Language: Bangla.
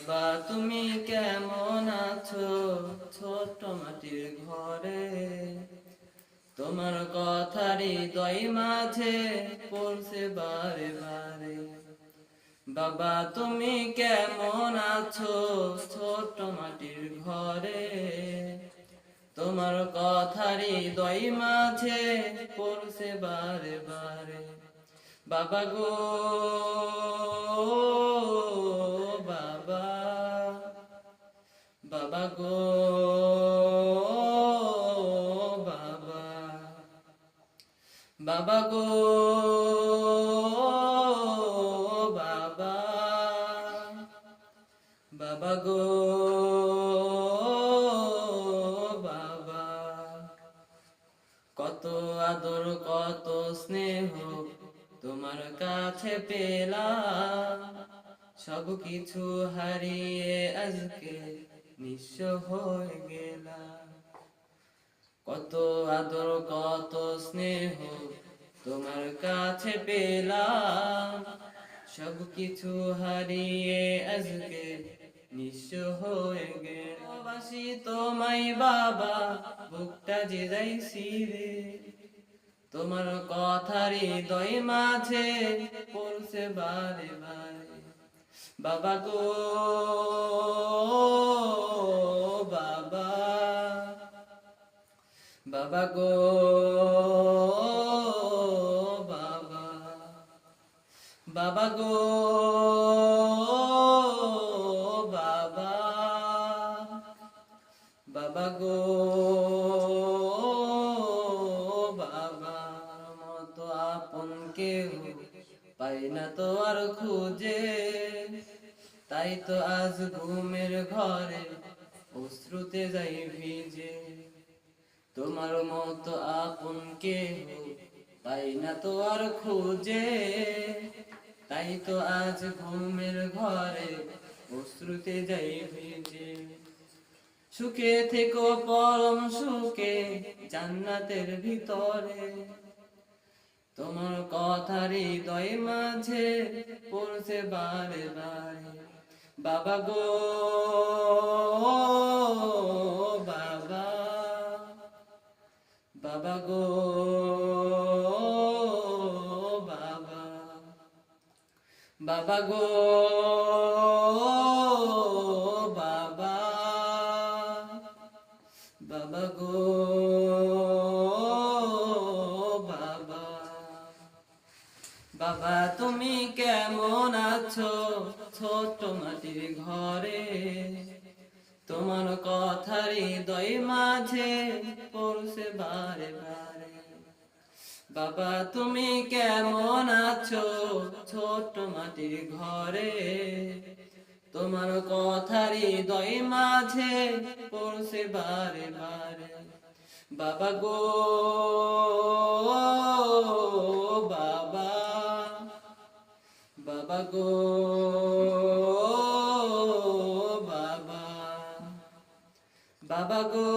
বাবা তুমি কেমন আছো ছোট্ট মাটির ঘরে? তোমার কথা হৃদয় মাঝে পড়ছে বারে বারে। বাবা তুমি কেমন আছো ছোট্ট মাটির ঘরে? তোমার কথা হৃদয় মাঝে পড়ছে বারে বারে। বাবা গো বাবা, বাবা গো বাবা, বাবা গো বাবা, বাবা গো বাবা। কত আদর কত স্নেহ তোমার কাছে পেলাম, সব কিছু হারিয়ে আজকে নিঃস্ব হয়ে গেলাম। কত আদর কত স্নেহ তোমার কাছে পেলাম, সব কিছু হারিয়ে আজকে নিঃস্ব হয়ে গেলাম। ভালোবাসি তোমায় বাবা, বুকটা যে যাইছি রে, তোমার কথা হৃদয় মাঝে পড়ছে বারে বারে। বাবা গো বাবা, বাবা গো বাবা, বাবা গো বাবা, বাবা গো বাবা। মতো আপন কেউ পাই না তো আর খুঁজে, তাই তো আজ ঘুমের ঘরে অশ্রুতে যাই ভিজে। তোমার মতো আপন কেউ পাই না তো আর খুঁজে, তাই তো আজ ঘুমের ঘরে অশ্রুতে যাই ভিজে। সুখে থেকো পরম সুখে জান্নাতের ভিতরে, তোমার কথা হৃদয় মাঝে পড়ছে বারে বারে। বাবা গো বাবা, বাবা গো বাবা, বাবা গো বাবা, বাবা গো বাবা। বাবা তুমি কেমন আছো ছোট্ট মাটির ঘরে? তোমার কথা হৃদয় মাঝে পড়ছে বারে বারে। বাবা তুমি কেমন আছো ছোট্ট মাটির ঘরে? তোমার কথা হৃদয় মাঝে পড়ছে বারে বারে। বাবা গো বাবা, বাবা গো বাবা, বাবা গো